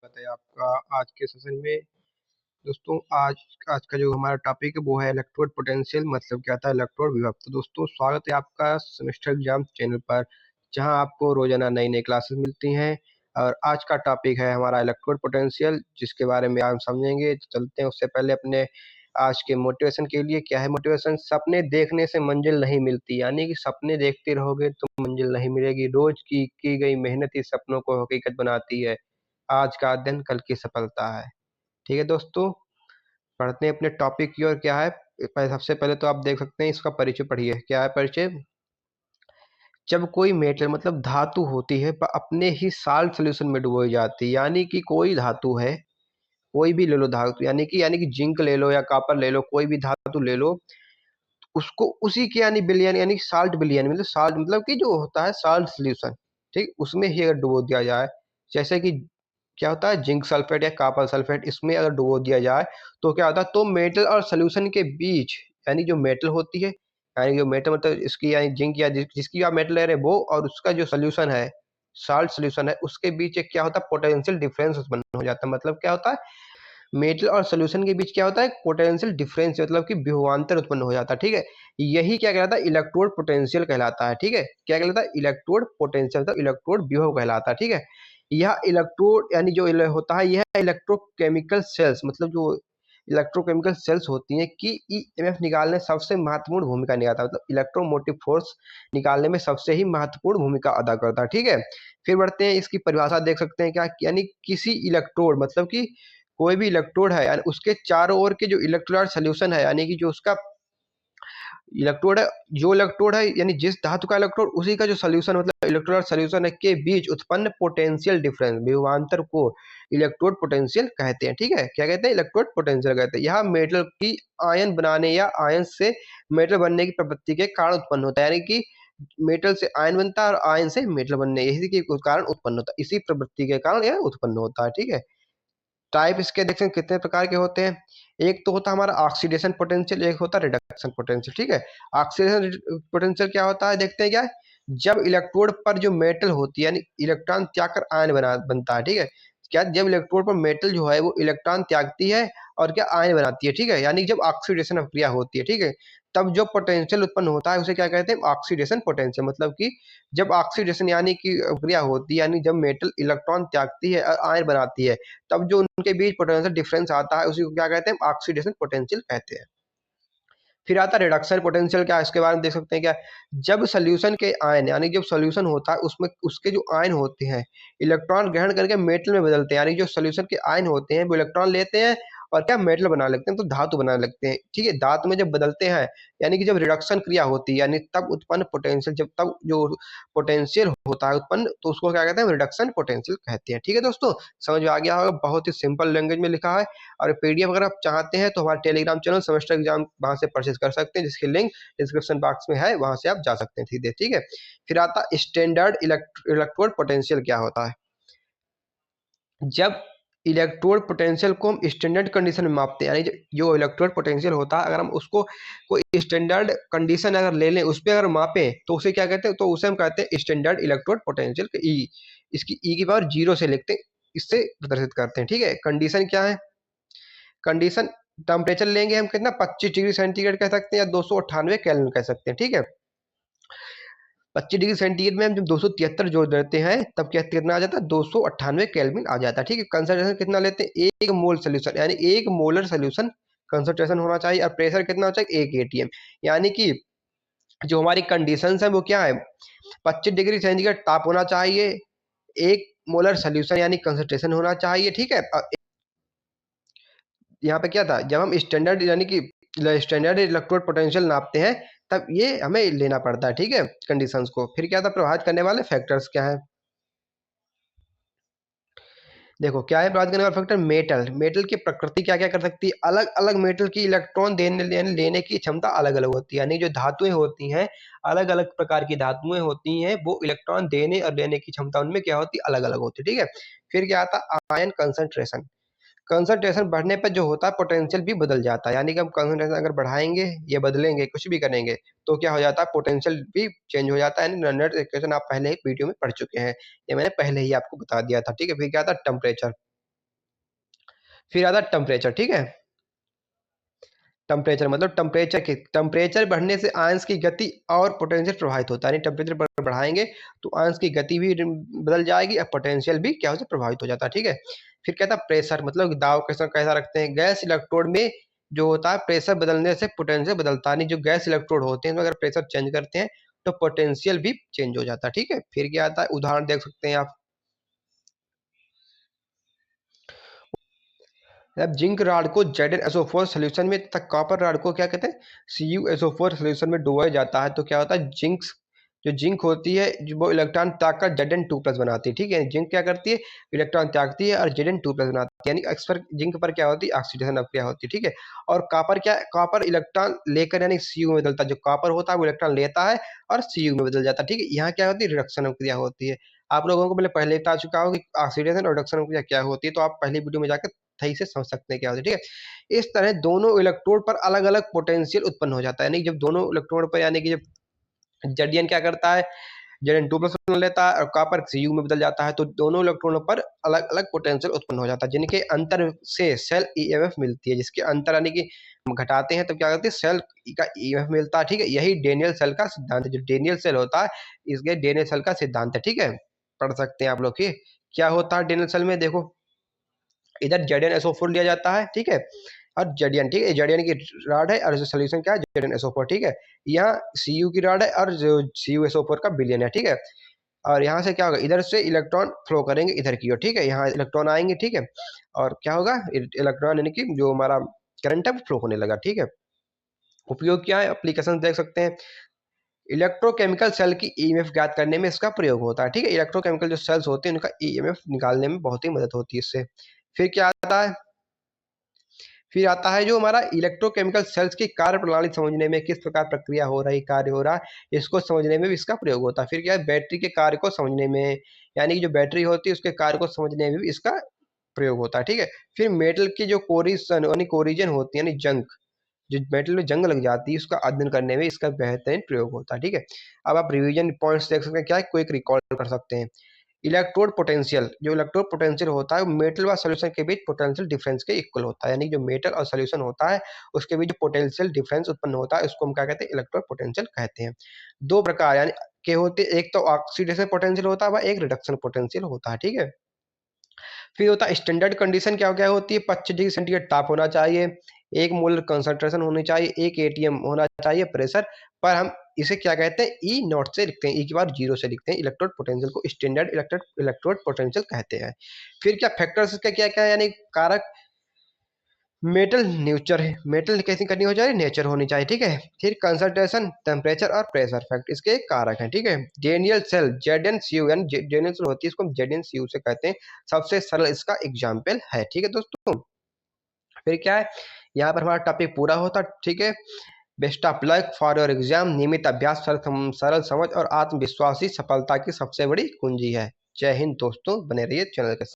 स्वागत है आपका आज के सेशन में। दोस्तों आज आज का जो हमारा टॉपिक है वो है इलेक्ट्रोड पोटेंशियल, मतलब क्या था इलेक्ट्रोड विभव। तो दोस्तों स्वागत है आपका सेमेस्टर एग्जाम चैनल पर, जहां आपको रोजाना नई नई क्लासेस मिलती हैं। और आज का टॉपिक है हमारा इलेक्ट्रोड पोटेंशियल, जिसके बारे में हम समझेंगे। तो चलते हैं, उससे पहले अपने आज के मोटिवेशन के लिए क्या है मोटिवेशन। सपने देखने से मंजिल नहीं मिलती, यानी कि सपने देखते रहोगे तो मंजिल नहीं मिलेगी। रोज की गई मेहनत ही सपनों को हकीकत बनाती है। आज का अध्ययन कल की सफलता है। ठीक है दोस्तों, पढ़ते हैं अपने टॉपिक की ओर। क्या है सबसे पहले तो आप देख सकते हैं, इसका परिचय पढ़िए। क्या है परिचय? जब कोई मेटल मतलब धातु होती है वह अपने ही साल्ट सोल्यूशन में डुबोई जाती है। यानी कि कोई धातु है, कोई भी ले लो धातु, यानी कि जिंक ले लो या कॉपर ले लो, कोई भी धातु ले लो, उसको उसी के यानी बिलियन यानी साल्ट बिलियन मतलब साल्ट मतलब कि जो होता है साल्ट सोल्यूशन, ठीक, उसमें ही अगर डुबो दिया जाए। जैसे कि क्या होता है जिंक सल्फेट या कॉपर सल्फेट, इसमें अगर डुबो दिया जाए तो क्या होता है, तो मेटल और सोल्यूशन के बीच, यानी जो मेटल होती है, यानी जो मेटल मतलब इसकी यानी जिंक या जिसकी आप मेटल ले रहे हैं वो, और उसका जो सोल्यूशन है साल्ट सोल्यूशन है, उसके बीच एक क्या होता है पोटेंशियल डिफरेंस उत्पन्न हो जाता है। मतलब क्या होता है, मेटल और सोल्यूशन के बीच क्या होता है पोटेंशियल डिफरेंस, मतलब कि विभवांतर उत्पन्न हो जाता है। ठीक है, यही क्या कहलाता है इलेक्ट्रोड पोटेंशियल कहलाता है। ठीक है, क्या कहलाता है इलेक्ट्रोड पोटेंशियल, मतलब इलेक्ट्रोड विभव कहलाता है। ठीक है, यह इलेक्ट्रोड यानी जो होता है, यह इलेक्ट्रोकेमिकल सेल्स, मतलब जो इलेक्ट्रोकेमिकल सेल्स होती हैं कि ईएमएफ निकालने सबसे महत्वपूर्ण भूमिका निभाता है। मतलब इलेक्ट्रोमोटिव फोर्स निकालने में सबसे ही महत्वपूर्ण भूमिका अदा करता है। ठीक है, फिर बढ़ते हैं, इसकी परिभाषा देख सकते हैं क्या, यानी किसी इलेक्ट्रोड मतलब कि कोई भी इलेक्ट्रोड है, यानी उसके चारों ओर के जो इलेक्ट्रोलाइट सॉल्यूशन है, यानी कि जो उसका इलेक्ट्रोड है, जो इलेक्ट्रोड है यानी जिस धातु का इलेक्ट्रोड, उसी का जो सॉल्यूशन मतलब इलेक्ट्रोलाइट सॉल्यूशन है के बीच उत्पन्न पोटेंशियल डिफरेंस विभवांतर को इलेक्ट्रोड पोटेंशियल कहते हैं। ठीक है, क्या कहते हैं इलेक्ट्रोड पोटेंशियल कहते हैं। यह मेटल की आयन बनाने या आयन से मेटल बनने की प्रवृत्ति के कारण उत्पन्न होता है। यानी कि मेटल से आयन बनता है और आयन से मेटल बनने, इसी के कारण उत्पन्न होता है, इसी प्रवृत्ति के कारण यह उत्पन्न होता है। ठीक है, टाइप इसके देखते हैं कितने प्रकार के होते हैं। एक तो होता है हमारा ऑक्सीडेशन पोटेंशियल, एक होता है रिडक्शन पोटेंशियल। ठीक है, ऑक्सीडेशन पोटेंशियल क्या होता है देखते हैं। क्या है, जब इलेक्ट्रोड पर जो मेटल होती है यानी इलेक्ट्रॉन त्याग कर आयन बनता है। ठीक है, क्या जब इलेक्ट्रोड पर मेटल जो है वो इलेक्ट्रॉन त्यागती है और क्या आयन बनाती है। ठीक है, यानी जब ऑक्सीडेशन प्रक्रिया होती है, ठीक है, तब जो पोटेंशियल उत्पन्न होता है उसे क्या कहते हैं ऑक्सीडेशन पोटेंशियल। मतलब कि जब ऑक्सीडेशन यानी कि क्रिया होती है, यानी जब मेटल इलेक्ट्रॉन त्यागती है और आयन बनाती है, तब जो उनके बीच पोटेंशियल डिफरेंस आता है उसी को क्या कहते हैं ऑक्सीडेशन पोटेंशियल कहते हैं। फिर आता है रिडक्शन पोटेंशियल। क्या इसके बारे में देख सकते हैं। क्या, जब सोल्यूशन के आयन यानी जब सोल्यूशन होता है उसमें उसके जो आयन होते हैं इलेक्ट्रॉन ग्रहण करके मेटल में बदलते हैं, यानी जो सोल्यूशन के आयन होते हैं वो इलेक्ट्रॉन लेते हैं और क्या मेटल बना लगते हैं, तो धातु बनाने लगते हैं। ठीक है, धातु में जब बदलते हैं यानी कि जब रिडक्शन क्रिया होती है, यानी तब उत्पन्न पोटेंशियल, जब तब जो पोटेंशियल होता है उत्पन्न, तो उसको क्या कहते हैं रिडक्शन पोटेंशियल कहते हैं। ठीक है दोस्तों, समझ में आ गया होगा, बहुत ही सिंपल लैंग्वेज में लिखा है। और पीडीएफ अगर आप चाहते हैं तो हमारे टेलीग्राम चैनल सेमेस्टर एग्जाम वहां से परचेज कर सकते हैं, जिसकी लिंक डिस्क्रिप्शन बॉक्स में है, वहां से आप जा सकते हैं सीधे। ठीक है, फिर आता स्टैंडर्ड इलेक्ट्रोड पोटेंशियल। क्या होता है, जब इलेक्ट्रोड पोटेंशियल को हम स्टैंडर्ड कंडीशन में मापते हैं, यानी जो इलेक्ट्रोड पोटेंशियल होता है अगर हम उसको कोई स्टैंडर्ड कंडीशन अगर ले लें, उस पर अगर मापें, तो उसे क्या कहते हैं, तो उसे हम कहते हैं स्टैंडर्ड इलेक्ट्रोड पोटेंशियल। ई, इसकी ई की पावर 0 से लिखते हैं, इससे प्रदर्शित करते हैं। ठीक है, कंडीशन क्या है, कंडीशन टेम्परेचर लेंगे हम कितना 25 डिग्री सेंटीग्रेड कह सकते हैं या 298 केल्विन कह सकते हैं। ठीक है, 25 डिग्री सेंटीग्रेड में हम जब 273 जोड़ देते हैं तब क्या कितना आ जाता है 298 केल्विन आ जाता है। ठीक है, कंसंट्रेशन कितना लेते हैं, एक मोल सोल्यूशन यानी एक मोलर सोल्यूशन कंसंट्रेशन होना चाहिए, और प्रेशर कितना होना चाहिए 1 एटीएम। यानी कि जो हमारी कंडीशंस है वो क्या है, 25 डिग्री सेंटीग्रेड ताप होना चाहिए, एक मोलर सोल्यूशन यानी कंसंट्रेशन होना चाहिए। ठीक है, यहाँ पे क्या था, जब हम स्टैंडर्ड यानी कि स्टैंडर्ड इलेक्ट्रोड पोटेंशियल नापते हैं तब ये हमें लेना पड़ता है। ठीक है, कंडीशंस को। फिर क्या था, प्रभावित करने वाले फैक्टर्स क्या है, देखो क्या है प्रभावित करने वाला फैक्टर, मेटल। मेटल की प्रकृति क्या क्या कर सकती है, अलग अलग मेटल की इलेक्ट्रॉन लेने की क्षमता अलग अलग होती है। यानी जो धातुएं होती हैं, अलग अलग प्रकार की धातुएं होती हैं, वो इलेक्ट्रॉन देने और लेने की क्षमता उनमें क्या होती है अलग अलग होती है। ठीक है, फिर क्या आता है आयन कंसंट्रेशन। कंसंट्रेशन बढ़ने पर जो होता है पोटेंशियल भी बदल जाता है, यानी कि हम कंसंट्रेशन अगर बढ़ाएंगे या बदलेंगे कुछ भी करेंगे तो क्या हो जाता है पोटेंशियल भी चेंज हो जाता है। नॉर्डन इक्वेशन आप पहले ही वीडियो में पढ़ चुके हैं, ये मैंने पहले ही आपको बता दिया था। ठीक है, फिर क्या था टेम्परेचर। फिर आता है टेम्परेचर, ठीक है। टेम्परेचर मतलब टेम्परेचर बढ़ने से आयंस की गति और पोटेंशियल प्रभावित होता है, यानी टेम्परेचर बढ़ाएंगे तो आयंस की गति भी बदल जाएगी और पोटेंशियल भी क्या हो जाता है, प्रभावित हो जाता है, ठीक है। फिर कहता है प्रेशर, मतलब दाब कैसा कैसा रखते हैं। गैस इलेक्ट्रोड में जो होता है प्रेशर बदलने से पोटेंशियल बदलता है, नहीं जो गैस इलेक्ट्रोड होते हैं तो अगर प्रेशर चेंज करते हैं तो पोटेंशियल भी चेंज हो जाता है, ठीक है। फिर क्या आता है, उदाहरण देख सकते हैं आप। अब जिंक राड को ZnSO4 सोल्यूशन में तथा कॉपर राड को क्या कहते हैं, CuSO4 सोल्यूशन में डुबाया जाता है तो क्या होता है, जो जिंक होती है वो इलेक्ट्रॉन त्याग कर Zn2+ बनाती है, ठीक है। जिंक क्या करती है, इलेक्ट्रॉन त्यागती है और Zn2+ बनाती है, यानी इस पर जिंक पर क्या होती है, ऑक्सीडेशन अभिक्रिया होती है, ठीक है। और कॉपर क्या है, कॉपर इलेक्ट्रॉन लेकर यानी Cu में बदलता है, जो कॉपर होता है वो इलेक्ट्रॉन लेता है और Cu में बदल जाता है, ठीक है। यहाँ क्या होती है, रिडक्शन अभिक्रिया होती है। आप लोगों को पहले बता चुका हो कि ऑक्सीडेशन और रिडक्शन अभिक्रिया क्या होती है, तो आप पहली वीडियो में जाकर सही से समझ सकते हैं क्या होता है, ठीक है। इस तरह दोनों इलेक्ट्रोड पर अलग अलग पोटेंशियल उत्पन्न हो जाता है, यानी जब दोनों इलेक्ट्रोड पर, यानी कि जब Zn क्या करता है, Zn2+ बना लेता है और कॉपर Cu में बदल जाता है तो दोनों इलेक्ट्रॉनों पर अलग अलग पोटेंशियल उत्पन्न हो जाता है, जिनके अंतर से सेल EMF मिलती है, जिसके अंतर यानी कि हम घटाते हैं तो क्या करते हैं, सेल का EMF मिलता है, ठीक है। यही डेनियल सेल का सिद्धांत है, जो डेनियल सेल होता है इसके डेनियल सेल का सिद्धांत है, ठीक है। पढ़ सकते हैं आप लोग की क्या होता है डेनियल सेल में। देखो इधर ZnSO4 लिया जाता है, ठीक है, और Zn, ठीक है, Zn की रॉड है और जो सोल्यूशन क्या है, ZnSO4, ठीक है। यहाँ Cu की रॉड है और जो CuSO4 का विलयन है, ठीक है। और यहाँ से क्या होगा, इधर से इलेक्ट्रॉन फ्लो करेंगे इधर की ओर, ठीक है। यहाँ इलेक्ट्रॉन आएंगे, ठीक है, और क्या होगा, इलेक्ट्रॉन यानी कि जो हमारा करंट है वो फ्लो होने लगा, ठीक है। उपयोग क्या है, एप्लीकेशन देख सकते हैं। इलेक्ट्रोकेमिकल सेल की EMF ज्ञात करने में इसका प्रयोग होता है, ठीक है। इलेक्ट्रोकेमिकल जो सेल्स होते हैं उनका EMF निकालने में बहुत ही मदद होती है इससे। फिर क्या आता है, फिर आता है जो हमारा इलेक्ट्रोकेमिकल सेल्स की कार्य प्रणाली समझने में, किस प्रकार प्रक्रिया हो रही, कार्य हो रहा है, इसको समझने में भी इसका प्रयोग होता है। फिर क्या है, बैटरी के कार्य को समझने में, यानी कि जो बैटरी होती है उसके कार्य को समझने में भी इसका प्रयोग होता है, ठीक है। फिर मेटल की जो कोरिजन यानी कोरिजन होती है, यानी जंग, जो मेटल में जंग लग जाती है उसका अध्ययन करने में इसका बेहतरीन प्रयोग होता है, ठीक है। अब आप रिवीजन पॉइंट्स देख सकते हैं, क्या है, क्विक रिकॉल कर सकते हैं। इलेक्ट्रोड पोटेंशियल, जो इलेक्ट्रोड पोटेंशियल होता है वो मेटल व सॉल्यूशन के बीच पोटेंशियल डिफरेंस के इक्वल होता है, यानी जो मेटल और सॉल्यूशन होता है उसके बीच जो पोटेंशियल डिफरेंस उत्पन्न होता है उसको हम क्या कहते हैं, इलेक्ट्रोड पोटेंशियल कहते हैं। दो प्रकार यानी के होते हैं, एक तो ऑक्सीडेशन पोटेंशियल होता है व एक रिडक्शन पोटेंशियल होता है, ठीक है। फिर होता है स्टैंडर्ड कंडीशन, क्या क्या होती है, 25 डिग्री सेंटीग्रेड ताप होना चाहिए, 1 मोल कंसंट्रेशन होनी चाहिए, 1 ATM होना चाहिए प्रेशर, पर हम इसे क्या कहते हैं, E0 से लिखते हैं, E की बार 0 से लिखते हैं। इलेक्ट्रोड पोटेंशियल को स्टैंडर्ड इलेक्ट्रोड पोटेंशियल कहते हैं। फिर क्या फैक्टर्स इसका क्या क्या है, यानी कारक, मेटल नेचर है, मेटल कैसी करनी हो जाए, नेचर होनी चाहिए, ठीक है। फिर कंसंट्रेशन, टेम्परेचर और प्रेशर फैक्ट इसके कारक हैं, ठीक है। डेनियल सेल ZnCu, यानी डेनियल सेल होती है इसको हम ZnCu से कहते हैं, सबसे सरल इसका एग्जाम्पल है, ठीक है दोस्तों। फिर क्या है, यहाँ पर हमारा टॉपिक पूरा होता, ठीक है। Best of luck for your exam. नियमित अभ्यास, सरल समझ और आत्मविश्वासी सफलता की सबसे बड़ी कुंजी है। जय हिंद दोस्तों, बने रहिए चैनल के साथ।